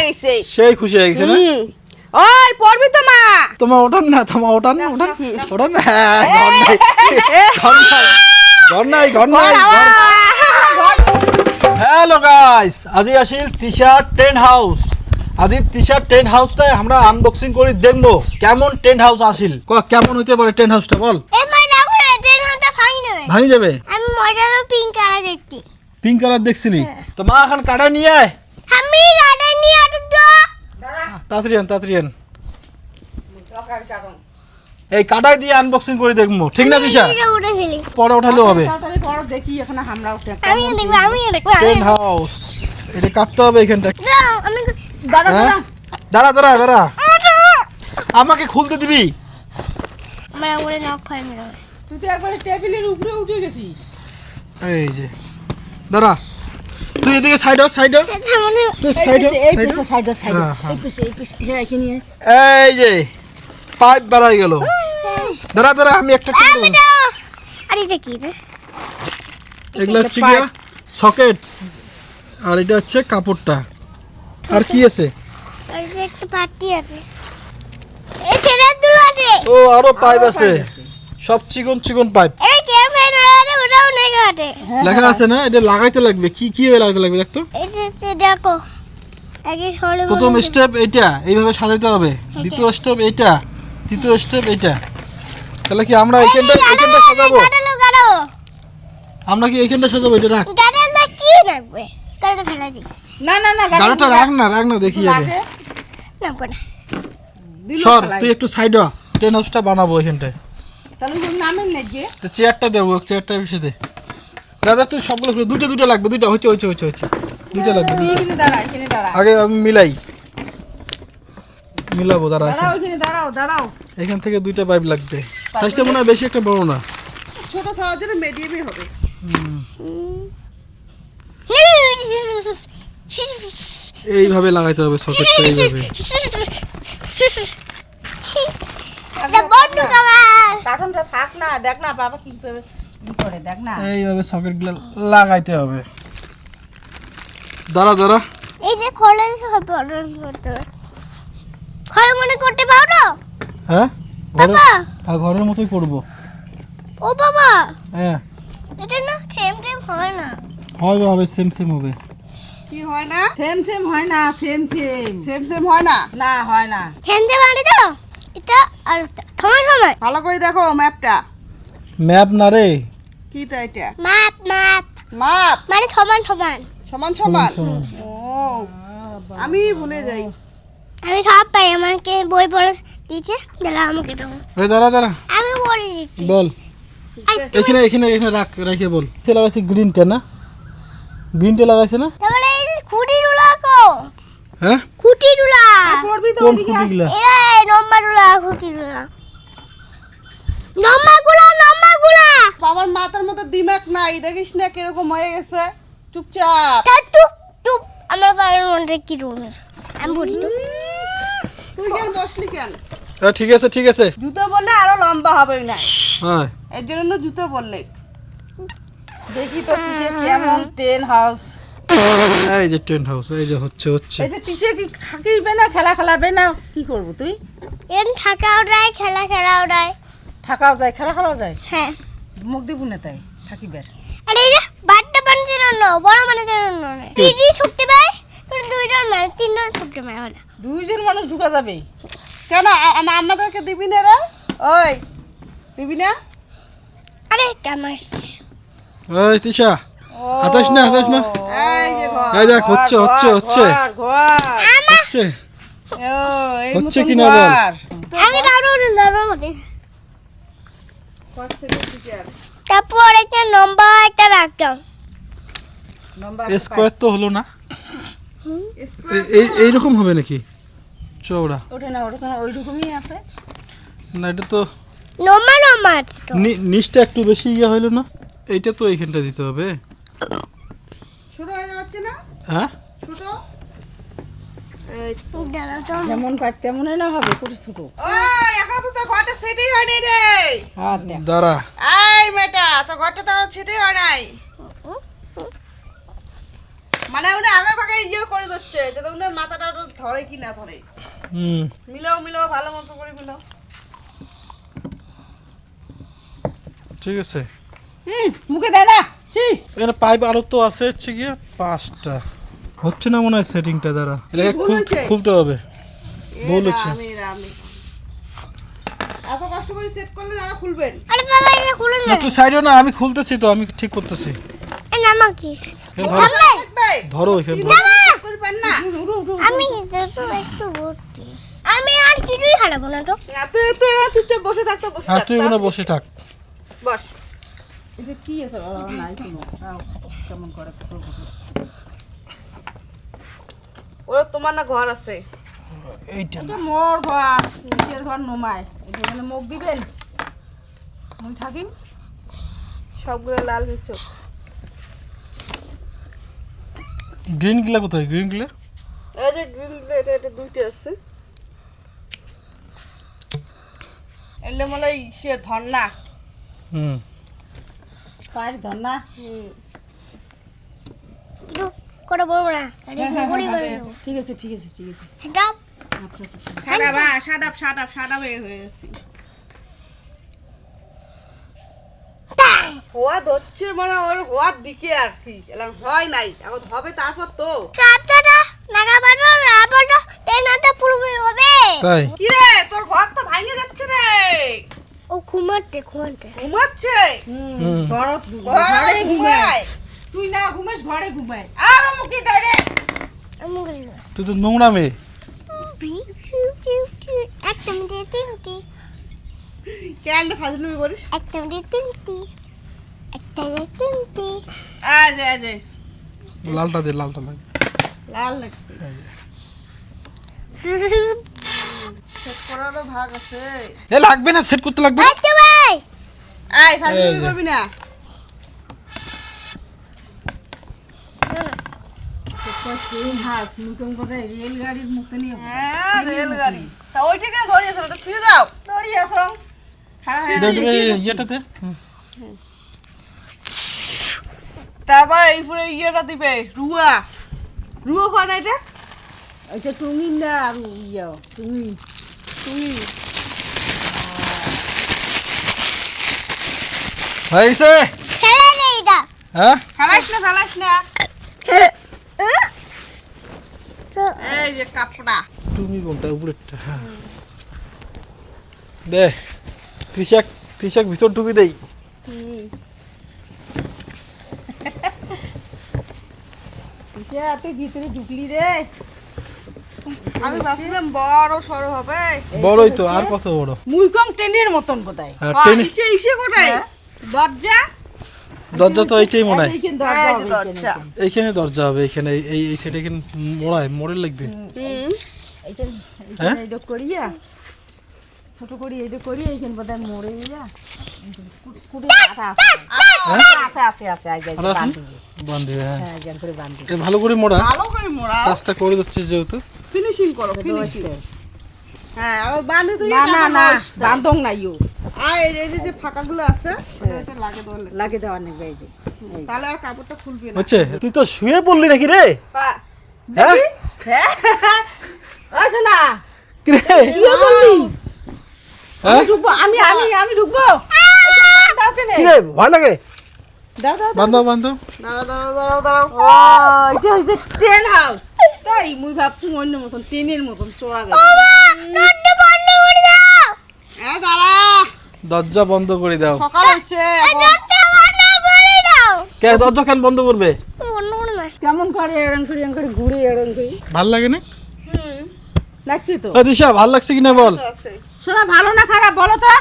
গেছে সেই খুশি হয়ে গেছে না ওই পড়বি তো মা তোমার ওঠান না তোমার ওঠান হ্যাঁ ঘর নাই হ্যালো গাইস আজি আসিল টি-শার্ট টেন্ট হাউস আজি টি-শার্ট টেন্ট হাউসটাই আমরা আনবক্সিং করে দেখবো কেমন টেন্ট হাউস আসিল কেমন হইতে পারে টেন্ট হাউসটা বল ভাঙি যাবে আমি মজার পিঙ্ক কালার দেখছি পিঙ্ক কালার দেখছিলি তো মা এখন কাটা নিয়ে আয় আমি কাটা নিয়ে আটো তো তাড়াতাড়ি আন এই কাটাই দিয়ে আনবক্সিং করে দেখবো ঠিক না দিশা উঠে ফেলি পরে ওঠালেও হবে তাড়াতাড়ি পড় দেখি এখন আমরা উঠে আমি দেখব টেন্ট হাউস এটা কাটতে হবে এখানটা আমি দাঁড়া আমাকে খুলতে দিবি আমরা ওরে নক করে মেরো তুই তো একবারে টেবিলের উপরে উঠে গেছিস এই যে দাঁড়া তুই এদিকে সাইড তুই সাইড এই যে পাইপ বাড়াই গেল দাঁড়া আমি একটা আরে এটা কি রে এগুলা হচ্ছে গিয়া সকেট আর এটা হচ্ছে কাপড়টা আর কি আছে আর যে একটা পাটি আছে এই ছেড়ে দুলাতে ও আরো পাইপ আছে সব চিকন পাইপ এই ক্যামেরা আরে ওটাও নেই কাটে লেখা আছে না এটা লাগাইতে লাগবে কি লাগাইতে লাগবে দেখ তো এই যে দেখো আগে সরে প্রথম স্টেপ এইটা এইভাবে সাজাইতে হবে দ্বিতীয় স্টেপ এইটা তৃতীয় স্টেপ এইটা তাহলে কি আমরা এইখানটা সাজাবো আমরা কি এইখানটা সাজাবো এটা রাখ গাড়াটা কি রাখবে গাড়াটা ফেলা দি না গাড়াটা রাখ না দেখি আগে না কোনা সর তুই একটু সাইড হ টেন হাউসটা বানাবো এইখানটায় তাহলে ওর নামের নেগে তো চেয়ারটা দেবো চেয়ারটা এসে দে দাদা তুই সবগুলো দুটো লাগবে দুটো হচ্ছে দুটো লাগবে এখানে দাঁড়া আগে আমি মিলাবো দাঁড়া ওখানে দাঁড়াও এখান থেকে দুইটা পাইপ লাগবে সাইজটা মনে হয় বেশি একটা বড় না ছোট সাইজের জন্য মিডিয়ামই হবে এইভাবে লাগাইতে হবে সকেটটা এইভাবে এটা বন্ধ কামাল কার্টুনটা থাক না দেখ না বাবা কি করে দেখ না এইভাবে সকেটগুলো লাগাইতে হবে দাঁড়া এই যে খোলা সব অর্ডার করতে খোলা মনে করতে পারো হ্যাঁ বাবা ঘরের মতোই করবো ও বাবা হ্যাঁ এটা না সেম হয় না হবে সেম হবে কি হয় না সেম হয় না সেম হয় না না হয় না সেম মানে তো এটা আর সময় ভালো করে দেখো ম্যাপটা ম্যাপ না রে কিটা এটা মাপ মানে সমান ও আমি ভুলে যাই আমি সব পাই আমাকে বই পড়ে দিয়েছে দাঁড়া আমাকে দাঁড়া আমি বলে দিচ্ছি বল এখানে রাখে বল সে লাগাইছে গ্রিনটা লাগাইছে না তাহলে এই খুঁটি রুলা কো হ্যাঁ খুঁটি রুলা পড়বি তো কোন খুঁটিগুলা এই নম্বর রুলা খুঁটি রুলা নম্বরগুলা বাবার মাথার মধ্যে দিমাগ নাই দেখিস না কিরকম হয়ে গেছে চুপচাপ চুপ আমার বাবার মনটা কি রুল আমি বলি তো তুই কেন বসলি কেন ঠিক আছে জুতো বললে আরো লম্বা হবে না হ্যাঁ এর জন্য জুতো বললে দেখি তো কিসে কেমন টেন হাউস এই যে টেন্ট হাউস এই যে হচ্ছে এই যে কিসে কি থাকিবে না খেলাবে না কি করব তুই এন থাকাও যায় খেলাও যায় থাকাও যায় খেলাও যায় হ্যাঁ মুখ দিব না তাই থাকিবে আরে এই যে বাড়িটা বানিয়ে জন্য বড় বানিয়ে জন্য তিনজন ছুটতে পারে দুইজন মানে তিনজন ছুটতে পারে হলো দুইজন মানুষ ঢুকা যাবে কেন আমাদেরকে দিবি না রে ওই দিবি না আরে কামারছে এই তিশা হাতাস না এই যে ঘর এই দেখ হচ্ছে হচ্ছে কি না বল আমি দাঁড়াবো মতে তারপর একটা লম্বা একটা রাখতাম স্কোয়ার তো হলো না এইরকম হবে নাকি চওড়া ওটা না ওই রকমই আছে না এটা তো লম্বা নিচটা একটু বেশি হইলো না এইটা তো এইখানটা দিতে হবে ছোট হয়ে যাচ্ছে না হ্যাঁ ছোট যেমন পাই তেমনই না হবে ছোট ওই এখন তো ঘরটা সেটেই হয় নাই রে দাঁড়া এই মেটা তো ঘরটা তো সেটেই হয় নাই মানে উনি আগে ভাগে ইয়ে করে দিচ্ছে যাতে উনার মাথাটা ওটা ধরে কি না ধরে। মিলাও ভালো মতো করে মিলাও। ঠিক আছে। মুখে দেয় না। ছি। এখানে পাইপ আরো তো আছে হচ্ছে গিয়ে 5টা। হচ্ছে না মনে হয় সেটিংটা দ্বারা। এটাকে খুলতে হবে। ভুল হচ্ছে। আমি এত কষ্ট করে সেট করলে আর খুলবেন। আরে বাবা এটা খুলুন না না। তুই সাইডে না, আমি খুলতেছি তো, আমি ঠিক করতেছি। এই নামা কি? ধরো এখানে। করবেন না। আমি তো একটু ভর্তি। আমি আর কিছুই হারাবো না তো। না তুই চুপচাপ বসে থাকতে বসে হ্যাঁ থাক। তুই ওখানে বসে থাক। বস। এটা কি আছে নাই কোনো। কেমন করে ওরা তোমার না ঘর আছে। এইটা এটা মোর ঘর নিজের ঘর নমায় এখানে মুখ দিবেন মুই থাকিম সবগুলো লাল চোখ। গ্রিন গুলা কোথায়? গ্রিন গুলা এই যে গ্রিন এটা দুইটা আছে। এলে মনে হয় সে ধন্না। পায়ের ধর না কিন্তু করে বলবো না। আরে গুলি মারবো। ঠিক আছে এটা আচ্ছা সাদা হয়ে গেছে। হওয়া ধরছে মানে ওর হওয়ার দিকে আর কি। এলাম হয় নাই, এখন হবে তারপর তো। চাপটা লাগা বানো রাবড় তেনাটা পুরো হবে। তাই কি রে তোর ঘর তো ভাঙে যাচ্ছে রে। ও ঘুমাতে ঘুমাচ্ছে। ঘরত ঘরে ঘুমায়। তুই না ঘুমাস ঘরে ঘুমায় আর মুখি দেয় রে। আমি গলি না। তুই তো নোংরা মেয়ে। একটা মিনিট তিনটি কেন ফাজলুমি করিস? একটা মিনিট তিনটি একটা তিনটি আজ লালটা দে, লালটা লাগে। লাল লাগছে। সেট করারও ভাগ আছে। এ লাগবে না, সেট করতে লাগবে না। আচ্ছা ভাই আয় ফাজলুমি এই যে। করবি না। ট্রেন হাস নতুন করে রেলগাড়ির মতো নিয়ে হ্যাঁ রেলগাড়ি। তা ওইটা কেন ধরিয়েছ? ওটা ছুঁয়ে দাও। দড়িয়ে আসো এটা ইয়েটাতে তারপর এই পুরো ইয়েটা দিবে রুয়া খাওয়া না এটা। আচ্ছা তুমি না আর তুমি হয়েছে। খেলে নেই এটা হ্যাঁ ফেলাইস না। এই যে কাপড়া। তুমি কোনটা? উপরেরটা। হ্যাঁ দে। ত্রিশাক ভিতর ঢুকে দেই। তুই ভিতরে ঢুকলি রে আমি ভাবছিলাম বড় সরো হবে। বড়ই তো, আর কত বড়? মুইকং ট্রেনের মতন বোধহয় হ্যাঁ, টেনে- ইসে কোথায়? দরজা। দরজা তো এইটাই মনে হয়। এইখান দরজা এই যে হবে দরজা। এইখানে দরজা হবে, এইখানে এই সাইডে এখানে মোড়ে লাগবে। হ্যাঁ? এইটা করিয়া ছোট করি এইটা করি এইখান বোধহয় মরে যা কুড়ি আছে আর আছে? বান্ধিবে, হ্যাঁ। হ্যাঁ জ্ঞান করে বান্ধি এ ভালো করে মোড়া। ভালো করে মোড়া। কাজটা করে দিচ্ছিস যেহেতু। ফিনিশিং করো ফিনিশিং। হ্যাঁ আর বাঁধে তুই না বান্ধং নাই ও আর এই যে ফাঁকাগুলো আছে ওটা লাগে দলে। লাগে দেওয়া অনেক বেজে তাহলে আর কাপড়টা খুলবে না। হচ্ছে তুই তো শুয়ে পড়লি নাকি রে? পা- হ্যাঁ ওই শোনা কি রে? কি বললি হ্যাঁ ঢুকবো আমি ঢুকবো দাও কেনে কি রে, ভয় লাগে? দাও বান্ধব দাঁড়াও। ও এটা হচ্ছে ট্রেন হাউস তাই মুই ভাবছি অন্য মতন ট্রেনের মতন চড়া যাবে রোডটা বন্ধ করে দাও দাঁড়া। দরজা বন্ধ করে দাও। সকাল হচ্ছে এখন। রোডটা বন্ধ করে দাও কে দরজা কেন বন্ধ করবে? বন্ধ করে না কেমন করে এরম করে ঘুরে এরম করে ভাল লাগে না? লাগছে তো এ দিশা, ভাল লাগছে কিনা বল। আছে। শোনা ভালো না খারাপ বলো তো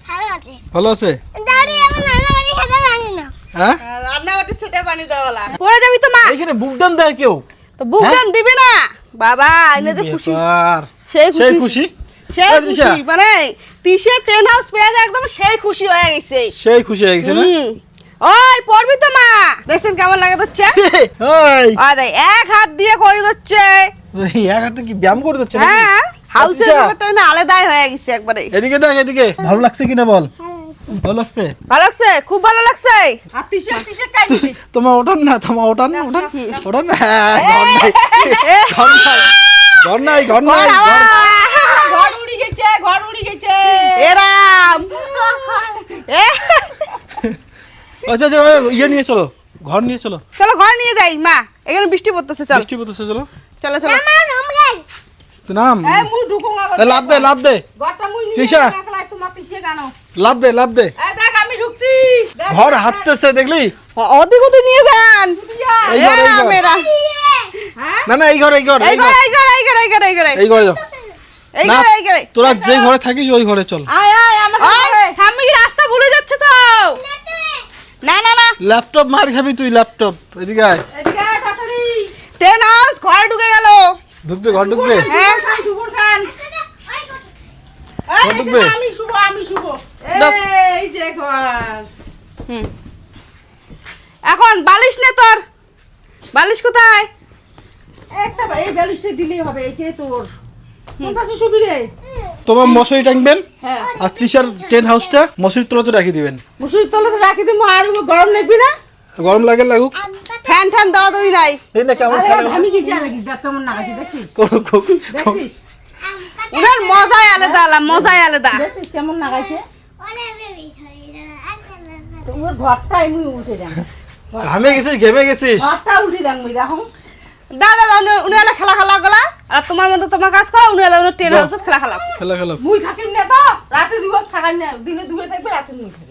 ভালো আছে ভালো আছে? দাঁড়ি আমার নানা বাড়ি খেতে জানি না হ্যাঁ রান্নাঘরটি সেটা বানিয়ে দেওয়ালা। পরে যাবি তো মা। এইখানে বুক ডান দেয় কেউ? তো বুকদান দিবি না বাবা। এনে যে খুশি। ব্যাপার। সেই সেই খুশি। খুশি সেই এই দিশা। খুশি মানে তিসে ট্রেন হাউস পেয়ে একদম সেই খুশি হয়ে গেছে। সেই খুশি হয়ে গেছে না? ওই পড়বি তো মা। দেখছেন কেমন লাগে হচ্ছে? ওই এক হাত দিয়ে করে দিচ্ছে। ওই এক হাতে কি ব্যায়াম করে দিচ্ছে নাকি? হ্যাঁ হাউসের আচ্ছা। ব্যাপারটা না আলাদাই হয়ে গেছে একবারে। এদিকে দেখ, এদিকে। ভালো লাগছে কিনা বল। ভালো লাগছে? ভালো লাগছে, খুব ভালো লাগছে। আর তিসে কাই দিবি? তোমার ওঠান না, তোমার ওঠান না। হ্যাঁ, ঘর নাই। ঘর উড়ি গেছে। এরাম। আচ্ছা ইয়ে নিয়ে চলো, ঘর নিয়ে চলো। চলো ঘর নিয়ে যাই মা, এখানে বৃষ্টি পড়তেছে। চল বৃষ্টি পড়তেছে, চলো। চলো তো নাম এই মুই ঢুকুঙ্গা। লাভ দে ঘরটা মুই নিয়ে তৃষা। একলাই তোমার তিসে গানো। লাভ দে। এই দেখ আমি ঢুকছি। ঘর হাঁটতেছে দেখলি? ওদিক নিয়ে যান। এই ঘর। মেরা না এই ঘর। এই ঘরে যাও। তোরা যে ঘরে থাকিস ওই ঘরে চল। আয় আমাদের ঘরে। আমি রাস্তা ভুলে যাচ্ছে তো। না ল্যাপটপ মার খাবি তুই, ল্যাপটপ এদিকে আয়। এদিকে আয় তাড়াতাড়ি। টেন হাউস ঘরে ঢুকে গেল। ঘর ঢুকবে। হ্যাঁ ঘর ঢুকবে। আমি শুভ। এই যে ঘর। এখন বালিশ নে তোর। বালিশ কোথায়? একটা এই বালিশটা দিলেই হবে। এই যে তোর কোন পাশে শুবি রে? তোমার মশারি টাঙবেন হ্যাঁ। আর তৃষার টেন্ট হাউসটা মশারির তলাতে রাখি দিবেন। মুসুরির তলাতে রাখি দিমু। আর গরম লাগবি না? গরম লাগুক। ফ্যান দেওয়া দই নাই। এই না কেমন আমি গেছি দেখ কেমন নাগাছি দেখছিস দেখছিস উনার মজাই আলাদা। দেখছিস কেমন নাগাইছে তোর ঘরটা আমি উঠে দেন ঘেমে গেছিস। ঘরটা উঠে দেন মুই দেখো দাদা উনি এলা খেলা গলা। আর তোমার মতো তোমার কাজ করা, উনি এলা ট্রেন হাউসত খেলা। খেলা মুই থাকিম না তো রাতে দুবার থাকাই না, দিনে দুবার থাকবে রাতে মুই থাকি।